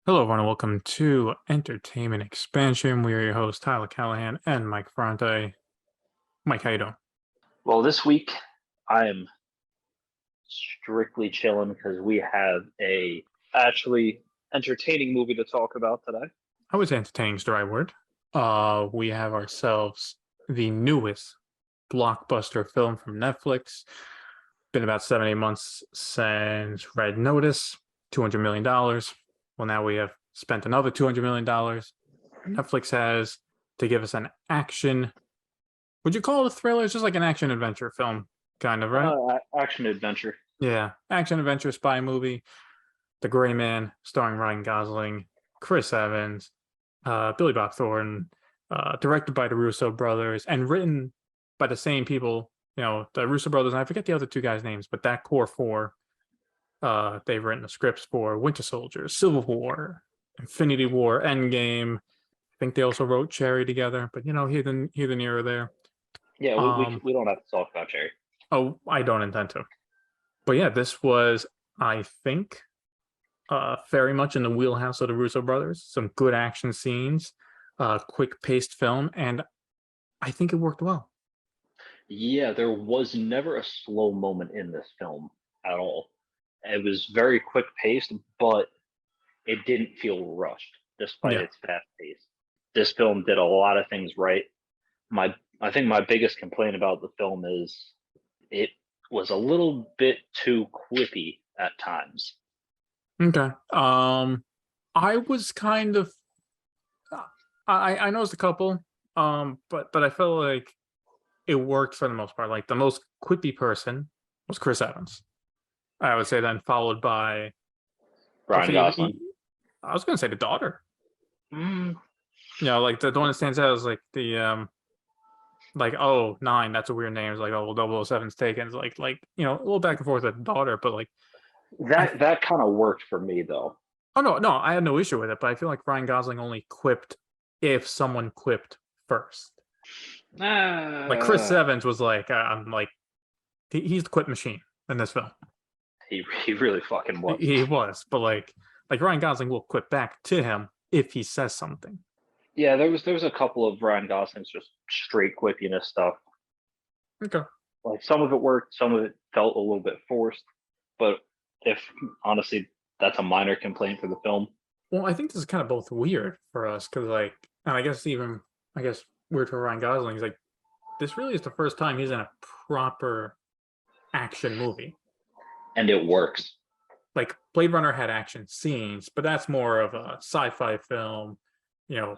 Hello, everyone, and welcome to Entertainment Expansion. We are your hosts, Tyler Callahan and Mike Ferrante. Mike, how you doing? Well, this week I am strictly chilling because we have a actually entertaining movie to talk about today. I was entertaining is the right word. We have ourselves the newest blockbuster film from Netflix. Been about 7, 8 months since Red Notice, $200 million. Well, now we have spent another $200 million. Netflix has to give us an action. Would you call it a thriller? It's just like an action adventure film, kind of, right? Action adventure. Yeah, action adventure spy movie. The Gray Man, starring Ryan Gosling, Chris Evans, Billy Bob Thornton, directed by the Russo brothers, and written by the same people. You know, the Russo brothers, and I forget the other two guys' names, but that core four, they've written the scripts for Winter Soldier, Civil War, Infinity War, Endgame. I think they also wrote Cherry together, but you know, here the nearer there. Yeah, we Um, we don't have to talk about Cherry. oh, I don't intend to. But yeah, this was, I think, very much in the wheelhouse of the Russo brothers. Some good action scenes, quick paced film, and I think it worked well. Yeah, there was never a slow moment in this film at all. It was very quick paced, but it didn't feel rushed despite Yeah. its fast pace. This film did a lot of things right. I think my biggest complaint about the film is it was a little bit too quippy at times. Okay. I was kind of, I noticed a couple, but I felt like it worked for the most part. Like the most quippy person was Chris Evans. I would say then followed by, I would Ryan say, Gosling. I was going to say the daughter. Mm, You know, like the one that stands out is like like, oh, nine, that's a weird name. It's like, oh, well, 007's taken. It's like, you know, a little back and forth with the daughter, but like, I, that kind of worked for me though. oh, no, I had no issue with it, but I feel like Ryan Gosling only quipped if someone quipped first. Like, Chris Uh, Evans was like, I'm like, he's the quip machine in this film. he really fucking was. He was, but like Ryan Gosling will quip back to him if he says something. Yeah, there was a couple of Ryan Gosling's just straight quippiness stuff. Okay. Like some of it worked, some of it felt a little bit forced. But if honestly, that's a minor complaint for the film. Well, I think this is kind of both weird for us because, like, and I guess weird for Ryan Gosling is like, this really is the first time he's in a proper action movie. And it works. Like Blade Runner had action scenes, but that's more of a sci-fi film, you know,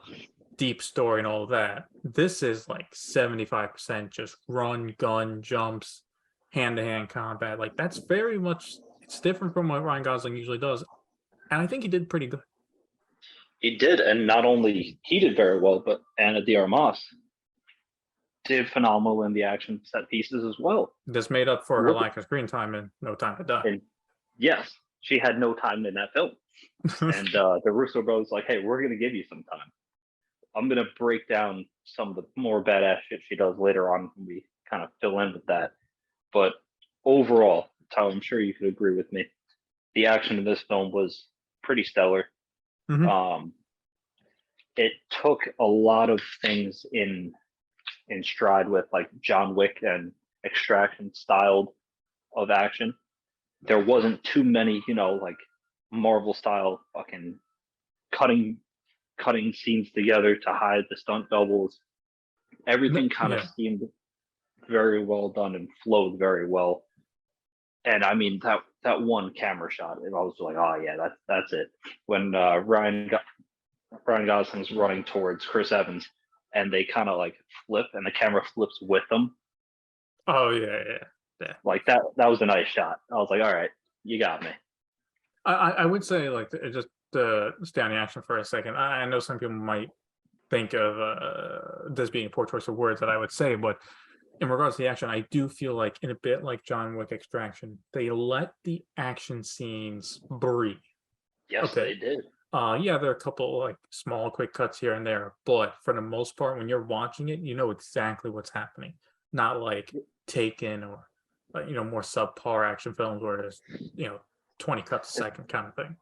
deep story and all of that. This is like 75% just run, gun, jumps, hand-to-hand combat. Like that's very much it's different from what Ryan Gosling usually does. And I think he did pretty good. He did, and not only he did very well, but Anna de Armas did phenomenal in the action set pieces as well. This made up for her Look, lack of screen time in No Time to Die. and yes, she had no time in that film. And the Russo brothers like, hey, we're gonna give you some time. I'm gonna break down some of the more badass shit she does later on when we kind of fill in with that. But overall, Tyler, I'm sure you could agree with me. The action in this film was pretty stellar. Mm-hmm. Um, it took a lot of things in stride with like John Wick and Extraction styled of action. There wasn't too many, like Marvel style fucking cutting cutting scenes together to hide the stunt doubles. Everything kind of Yeah. seemed very well done and flowed very well. And I mean that one camera shot, I was like, oh yeah, that's it. When Ryan Gosling's running towards Chris Evans, and they kind of like flip, and the camera flips with them. Oh yeah. Like that was a nice shot. I was like, all right, you got me. I would say like just to stay on the action for a second. I know some people might think of this being a poor choice of words that I would say, but in regards to the action, I do feel like in a bit like John Wick Extraction, they let the action scenes breathe a Yes, they bit. did. Yeah, there are a couple like small quick cuts here and there, but for the most part, when you're watching it, you know exactly what's happening. Not like Taken or you know, more subpar action films where there's, you know, 20 cuts a second kind of thing.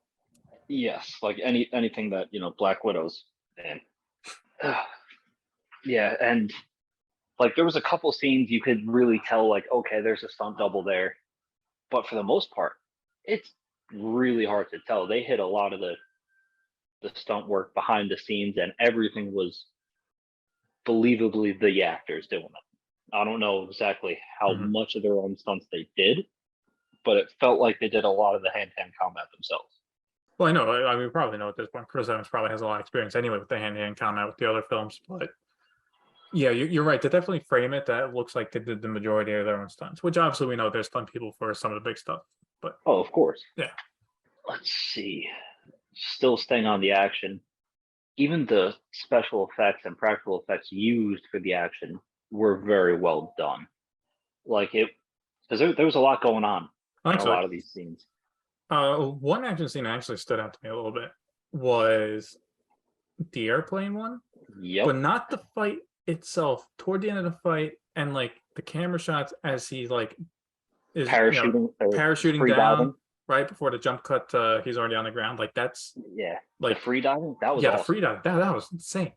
Yes, like anything that Black Widows and yeah, and like there was a couple scenes you could really tell like okay, there's a stunt double there, but for the most part, it's really hard to tell. They hit a lot of the stunt work behind the scenes, and everything was believably the actors doing it. I don't know exactly how Mhm. much of their own stunts they did, but it felt like they did a lot of the hand-to-hand combat themselves. Well, I know. I mean, we probably know at this point. Chris Evans probably has a lot of experience anyway with the hand-to-hand combat with the other films. But yeah, you're right. They definitely frame it that it looks like they did the majority of their own stunts, which obviously we know there's stunt people for some of the big stuff. But Oh, of course. yeah, Let's see. Still staying on the action, even the special effects and practical effects used for the action were very well done. Like it, because there was a lot going on in a actually, lot of these scenes. one action scene that actually stood out to me a little bit was the airplane one, Yep, but not the fight itself. Toward the end of the fight, and like the camera shots as he like is parachuting or parachuting free down diving. right before the jump cut. He's already on the ground. Like that's Yeah, the like free diving that was yeah, the awesome. free dive that was insane.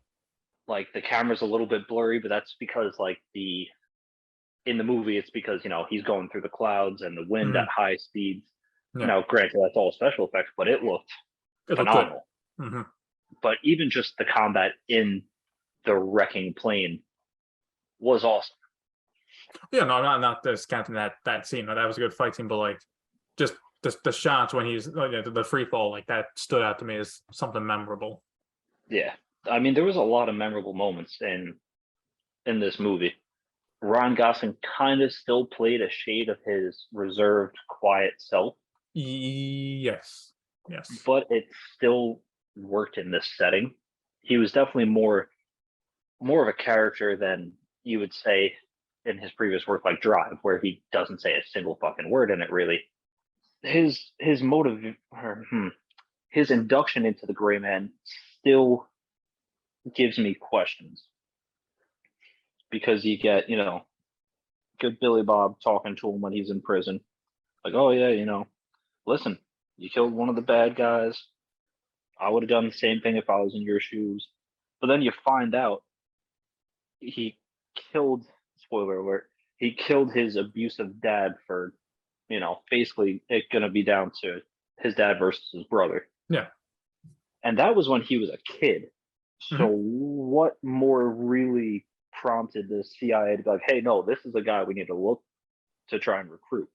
Like the camera's a little bit blurry, but that's because like the in the movie it's because he's going through the clouds and the wind Mhm. at high speeds. Yeah, Now, granted, that's all special effects, but it looked it looked good. phenomenal. Hmm. But even just the combat in the wrecking plane was awesome. Yeah, no, not discounting that scene. That was a good fight scene, but like just the shots when he's like the free fall, like that stood out to me as something memorable. Yeah, I mean, there was a lot of memorable moments in this movie. Ryan Gosling kind of still played a shade of his reserved, quiet self, Yes, yes. but it still worked in this setting. He was definitely more of a character than you would say in his previous work like Drive, where he doesn't say a single fucking word in it really. His motive his induction into the gray man still gives me questions because you get, good Billy Bob talking to him when he's in prison. Like, oh yeah, listen, you killed one of the bad guys. I would have done the same thing if I was in your shoes. But then you find out he killed, spoiler alert, he killed his abusive dad for, basically it gonna be down to his dad versus his brother. Yeah. And that was when he was a kid. So Hmm. what more really prompted the CIA to be like, hey, no, this is a guy we need to look to try and recruit.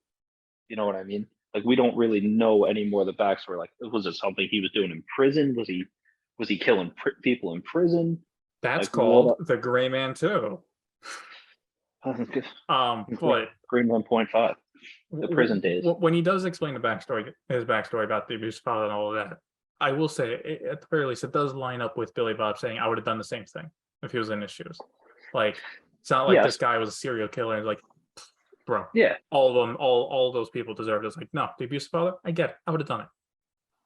You know what I mean? Like we don't really know any more of the backstory. Like, was it something he was doing in prison? Was he killing people in prison? That's Like called what? the Gray Man too. But Green 1.5, the prison days. when he does explain the backstory, his backstory about the abuse father and all of that, I will say at the very least it does line up with Billy Bob saying I would have done the same thing if he was in his shoes. Like it's not like this Yes, guy was a serial killer. And like, bro, yeah, all of them, all those people deserve it. It's like no, the abuse father, I get it. I would have done it.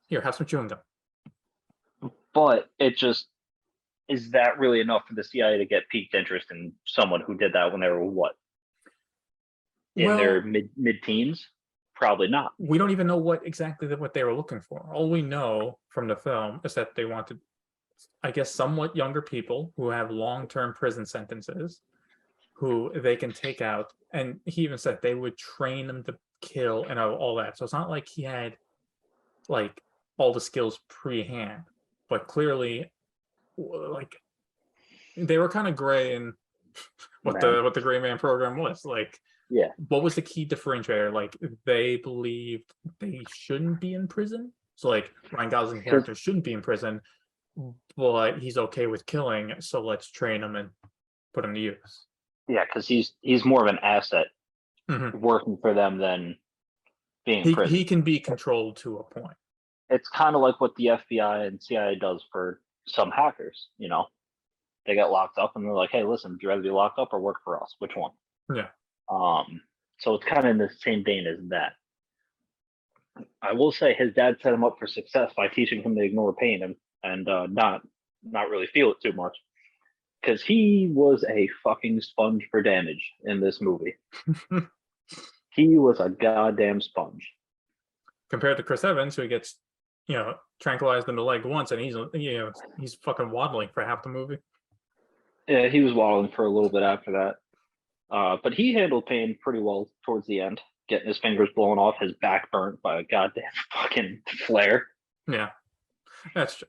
Here, have some chewing gum. but it just is that really enough for the CIA to get piqued interest in someone who did that when they were what in their Well, mid teens? Probably not. we don't even know what they were looking for. All we know from the film is that they wanted, I guess, somewhat younger people who have long-term prison sentences who they can take out. And he even said they would train them to kill and all that. So it's not like he had like all the skills pre-hand, but clearly, like they were kind of gray in Man, what the Gray Man program was. Like, yeah, what was the key differentiator? Like, they believed they shouldn't be in prison. So, like, Ryan Gosling's because character shouldn't be in prison, but he's okay with killing. So let's train him and put him to use. yeah, because he's more of an asset Mhm. working for them than being in He prison. can be controlled to a point. It's kind of like what the FBI and CIA does for some hackers. They get locked up and they're like, "Hey, listen, would you rather be locked up or work for us? Which one?" Yeah. So it's kind of in the same vein as that. I will say his dad set him up for success by teaching him to ignore pain and not really feel it too much because he was a fucking sponge for damage in this movie. He was a goddamn sponge. Compared to Chris Evans, who gets tranquilized in the leg once, and he's fucking waddling for half the movie. Yeah, he was waddling for a little bit after that. But he handled pain pretty well towards the end, getting his fingers blown off, his back burnt by a goddamn fucking flare. Yeah, that's true.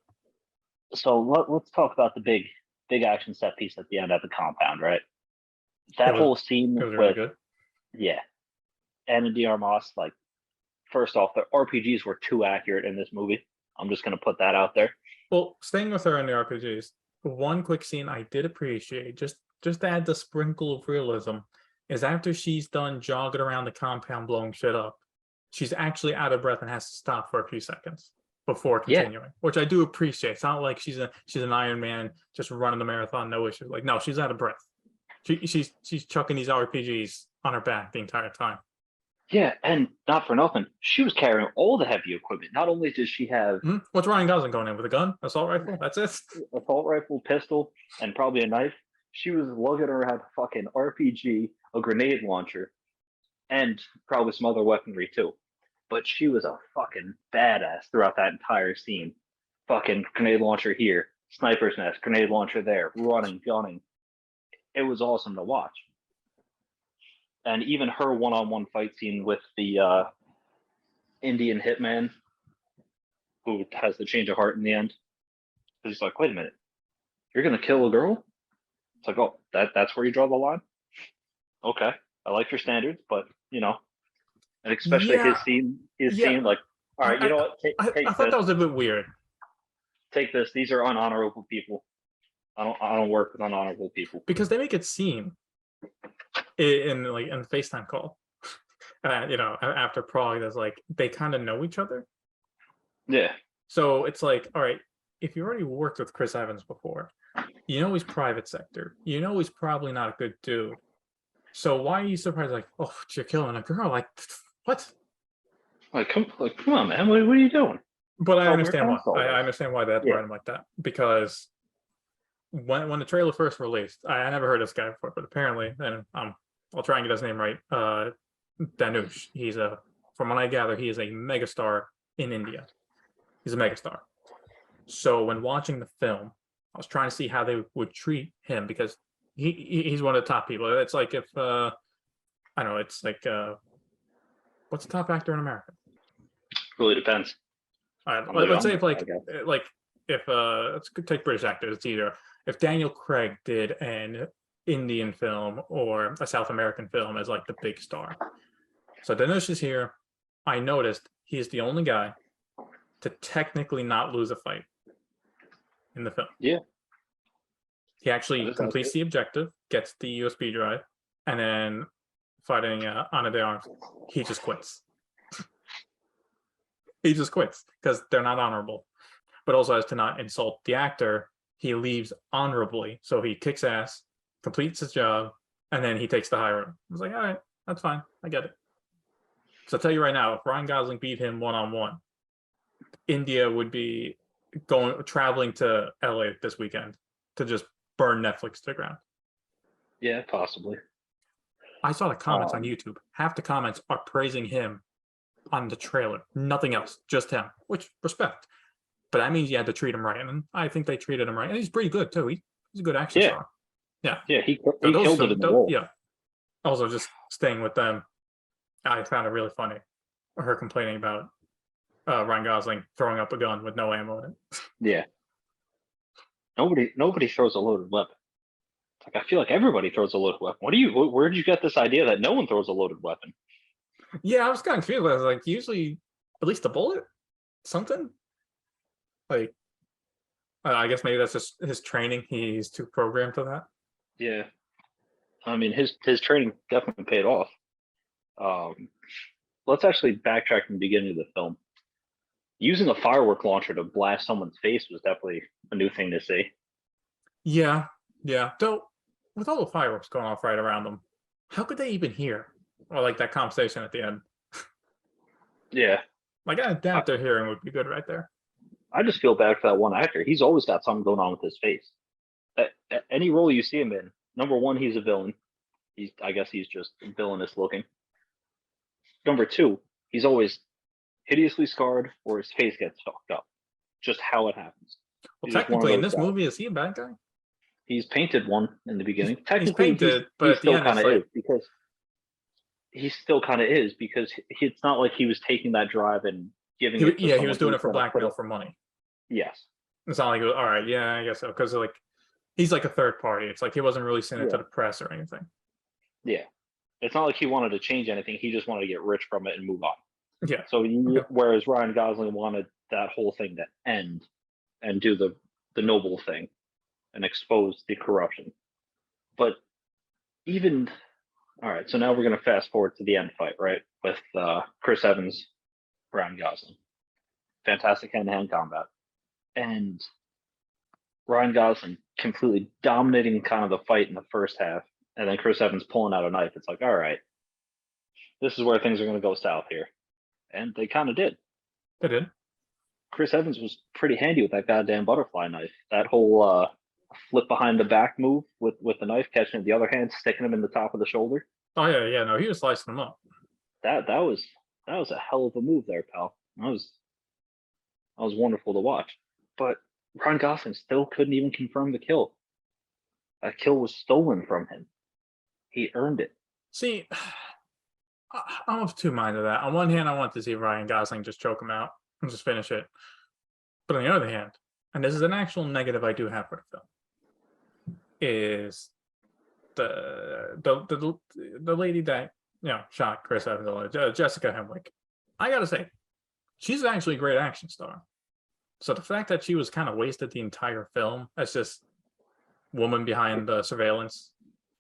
So let's talk about the big action set piece at the end at the compound, right? It That was whole scene it was really with good. yeah, Anna de Armas, like first off, the RPGs were too accurate in this movie. I'm just gonna put that out there. Well, staying with her in the RPGs, one quick scene I did appreciate, just to add the sprinkle of realism, is after she's done jogging around the compound blowing shit up, she's actually out of breath and has to stop for a few seconds before Yeah, continuing, which I do appreciate. It's not like she's an Iron Man just running the marathon, no issues. Like, no, she's out of breath. She's chucking these RPGs on her back the entire time. yeah, and not for nothing, she was carrying all the heavy equipment. Not only did she have What's Ryan Gosling going in with a gun, assault rifle? That's it. assault rifle, pistol, and probably a knife, she was lugging around a fucking RPG, a grenade launcher, and probably some other weaponry too. But she was a fucking badass throughout that entire scene. Fucking grenade launcher here, sniper's nest, grenade launcher there, running, gunning. It was awesome to watch. And even her one-on-one fight scene with the Indian hitman who has the change of heart in the end. He's like, wait a minute, you're gonna kill a girl? It's like, oh, that's where you draw the line. Okay, I like your standards, but and especially Yeah, his yeah. scene, like, all right, you I know what? I Take thought this, that was a bit weird. take this. These are unhonorable people. I don't work with unhonorable people. Because they make it seem in the FaceTime call, after Prague, that's like they kind of know each other. Yeah, So it's like, all right, if you already worked with Chris Evans before, he's private sector. He's probably not a good dude. So why are you surprised? Like, oh, you're killing a girl? Like, what? come on, man. What are you doing? But I Oh, we're understand why. past all I this. understand why they had to Yeah, write him like that, because when the trailer first released, I never heard of this guy before, but apparently, and I'll try and get his name right. Danush. From what I gather, he is a megastar in India. He's a megastar. So when watching the film, I was trying to see how they would treat him, because he's one of the top people. It's like if I don't know, it's like what's the top actor in America? really depends. Let's say if I guess. let's take British actors. It's either if Daniel Craig did an Indian film or a South American film as like the big star. So Danush is here. I noticed he is the only guy to technically not lose a fight in the film. Yeah, He that actually is completes accurate. the objective, gets the USB drive, and then fighting Ana de Armas, he just quits. He just quits because they're not honorable. But also, as to not insult the actor, he leaves honorably. So he kicks ass, completes his job, and then he takes the high road. I was like, all right, that's fine. I get it. So I'll tell you right now, if Ryan Gosling beat him one-on-one, India would be traveling to LA this weekend to just burn Netflix to the ground. Yeah, possibly. I saw the comments on YouTube. Half the comments are praising him on the trailer. Nothing else, just him, which respect. But that means you had to treat him right. And I think they treated him right. And he's pretty good too. He's a good action Yeah, star. Yeah. yeah. He So killed it in the role. yeah. Also, just staying with them, I found it really funny. Her complaining about Ryan Gosling throwing up a gun with no ammo in it. Yeah. Nobody throws a loaded weapon. It's like I feel like everybody throws a loaded weapon. Where did you get this idea that no one throws a loaded weapon? Yeah, I was kind of confused. I was like, usually at least a bullet, something. Like, I guess maybe that's just his training. He's too programmed to that. Yeah. I mean, his training definitely paid off. Let's actually backtrack from the beginning of the film. Using a firework launcher to blast someone's face was definitely a new thing to see. Yeah, yeah. So with all the fireworks going off right around them, how could they even hear? Or like that conversation at the end. Yeah. Like I doubt their hearing would be good right there. I just feel bad for that one actor. He's always got something going on with his face. At any role you see him in, number one, he's a villain. I guess he's just villainous looking. Number two, he's always hideously scarred or his face gets fucked up. Just how it happens. Well, He's just one of technically, in those this guys. movie, is he a bad guy? He's painted one in the beginning. He's Technically, painted, but he at the still end, kind it's of like is because he still kind of is because it's not like he was taking that drive and giving it to yeah, he someone was doing who's it for gonna put blackmail it. for money. Yes. It's not like, all right, yeah, I guess so, because like he's like a third party. It's like he wasn't releasing it Yeah. to the press or anything. Yeah. It's not like he wanted to change anything. He just wanted to get rich from it and move on. Yeah. So Okay. whereas Ryan Gosling wanted that whole thing to end and do the noble thing and expose the corruption. But even all right, so now we're gonna fast forward to the end fight, right? With Chris Evans, Ryan Gosling. Fantastic hand-to-hand combat. And Ryan Gosling completely dominating kind of the fight in the first half, and then Chris Evans pulling out a knife. It's like, all right, this is where things are going to go south here. And they kind of did. They did. Chris Evans was pretty handy with that goddamn butterfly knife. That whole flip behind the back move with the knife, catching it with the other hand, sticking him in the top of the shoulder. Oh yeah. No, he was slicing them up. That was a hell of a move there, pal. That was wonderful to watch. But Ryan Gosling still couldn't even confirm the kill. That kill was stolen from him. He earned it. See, I'm of two minds of that. On one hand, I want to see Ryan Gosling just choke him out and just finish it. But on the other hand, and this is an actual negative I do have for the film, is the lady that shot Chris Evans, Jessica Henwick. I gotta say, she's actually a great action star. So the fact that she was kind of wasted the entire film as just woman behind the surveillance,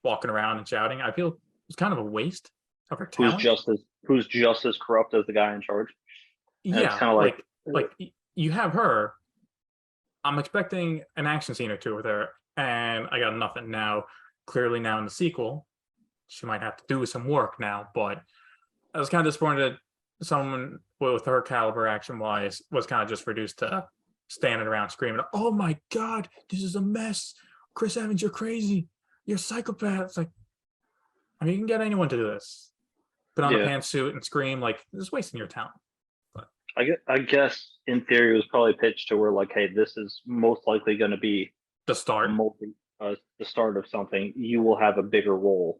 walking around and shouting, I feel it's kind of a waste of her talent. Who's just as corrupt as the guy in charge. And it's Yeah, kind of like you have her. I'm expecting an action scene or two with her, and I got nothing. Now, clearly now in the sequel, she might have to do some work now, but I was kind of disappointed that someone with her caliber action wise was kind of just reduced to standing around screaming, "Oh my god, this is a mess. Chris Evans, you're crazy. You're a psychopath." It's like, I mean, you can get anyone to do this. Put on a pantsuit and scream, like, this is wasting your talent. But I guess in theory it was probably pitched to where like, hey, this is most likely going to be the start. The start of something. You will have a bigger role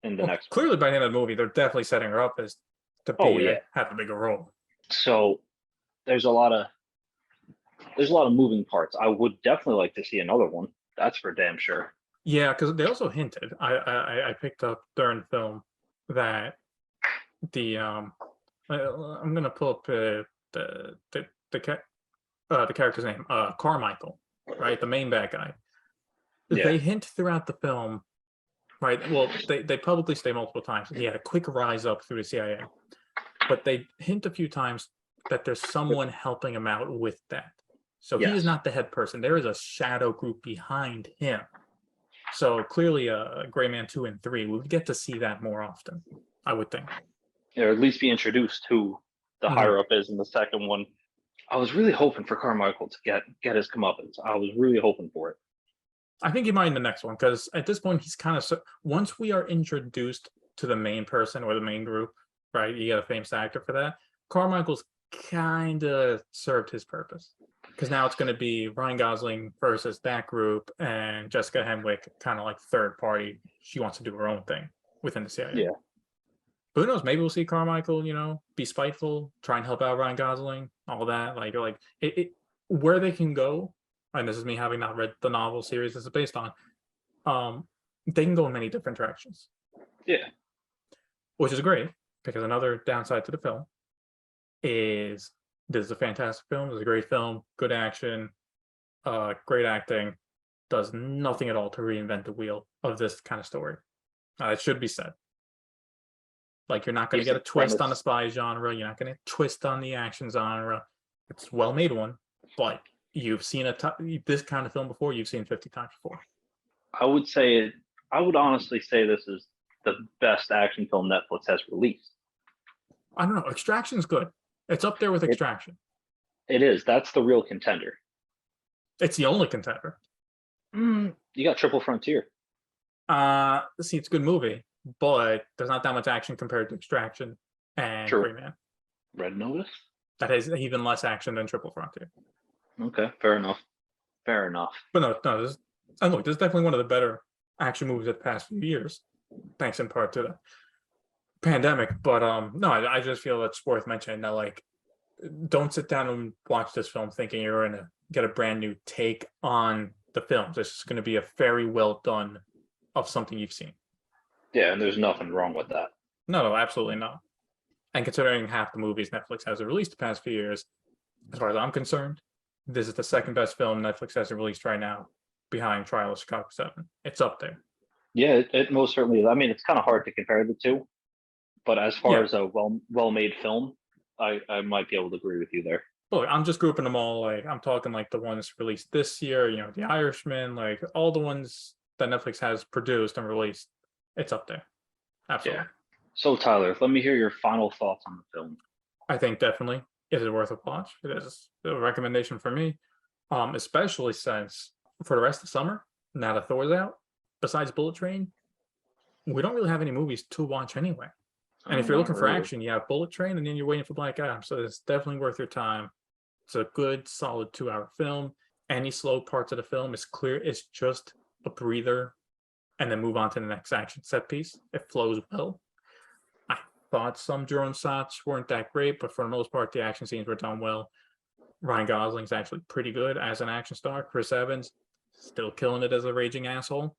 in the next clearly one. By the end of the movie, they're definitely setting her up as to have a bigger role. So there's a lot of moving parts. I would definitely like to see another one. That's for damn sure. Yeah, because they also hinted. I picked up during film that the I'm gonna pull up the character's name, Carmichael, right, the main bad guy. Yeah. They hint throughout the film, right? Well, they publicly say multiple times he had a quick rise up through the CIA, but they hint a few times that there's someone helping him out with that. So he is not the head person. There is a shadow group behind him. So clearly, Gray Man 2 and 3, we would get to see that more often, I would think. Or at least be introduced to the higher up is in the second one. I was really hoping for Carmichael to get his comeuppance. I was really hoping for it. I think he might in the next one, because at this point, he's kind of once we are introduced to the main person or the main group, right? You get a famous actor for that. Carmichael's kind of served his purpose, because now it's going to be Ryan Gosling versus that group, and Jessica Henwick kind of like third party. She wants to do her own thing within the CIA. Yeah. But who knows? Maybe we'll see Carmichael, be spiteful, try and help out Ryan Gosling, all that. Like where they can go, and this is me having not read the novel series this is based on, they can go in many different directions. Yeah. Which is great, because another downside to the film is this is a fantastic film. It's a great film, good action, great acting, does nothing at all to reinvent the wheel of this kind of story. It should be said. Like, you're not going to get a twist on the spy genre. You're not going to twist on the action genre. It's a well-made one, but you've seen this kind of film before. You've seen 50 times before. I would honestly say this is the best action film Netflix has released. I don't know. Extraction's good. It's up there with Extraction. It is. That's the real contender. It's the only contender. You got Triple Frontier. See, it's a good movie, but there's not that much action compared to Extraction and Gray Man. Red Notice. That has even less action than Triple Frontier. Okay, fair enough. Fair enough. But no, and look, this is definitely one of the better action movies of the past few years, thanks in part to the pandemic. But no, I just feel it's worth mentioning that, like, don't sit down and watch this film thinking you're gonna get a brand new take on the film. This is gonna be a very well done of something you've seen. Yeah, and there's nothing wrong with that. No, absolutely not. And considering half the movies Netflix has released the past few years, as far as I'm concerned, this is the second best film Netflix has released right now, behind Trial of Chicago 7. It's up there. Yeah, it most certainly is. I mean, it's kind of hard to compare the two, but as far Yeah. as a well made film, I might be able to agree with you there. Look, I'm just grouping them all. Like, I'm talking like the ones released this year, The Irishman, like all the ones that Netflix has produced and released. It's up there. Absolutely. Yeah. So Tyler, let me hear your final thoughts on the film. I think definitely it is worth a watch. It is a recommendation for me, especially since for the rest of summer, now that Thor's out, besides Bullet Train, we don't really have any movies to watch anyway. And if you're Not looking for really. action, you have Bullet Train, and then you're waiting for Black Adam. So it's definitely worth your time. It's a good, solid 2-hour film. Any slow parts of the film is clear. It's just a breather, and then move on to the next action set piece. It flows well. I thought some drone shots weren't that great, but for the most part, the action scenes were done well. Ryan Gosling's actually pretty good as an action star. Chris Evans still killing it as a raging asshole.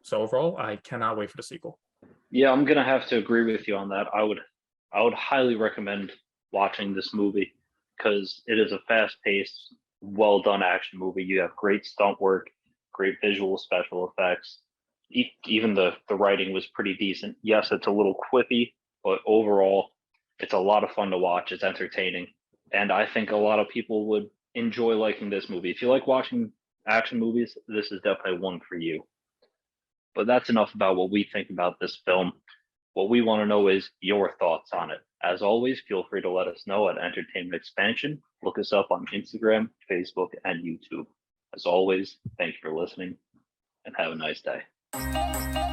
So overall, I cannot wait for the sequel. Yeah, I'm gonna have to agree with you on that. I would highly recommend watching this movie because it is a fast-paced, well-done action movie. You have great stunt work, great visual special effects. Even the writing was pretty decent. Yes, it's a little quippy, but overall, it's a lot of fun to watch. It's entertaining, and I think a lot of people would enjoy liking this movie. If you like watching action movies, this is definitely one for you. But that's enough about what we think about this film. What we want to know is your thoughts on it. As always, feel free to let us know at Entertainment Expansion. Look us up on Instagram, Facebook, and YouTube. As always, thank you for listening and have a nice day.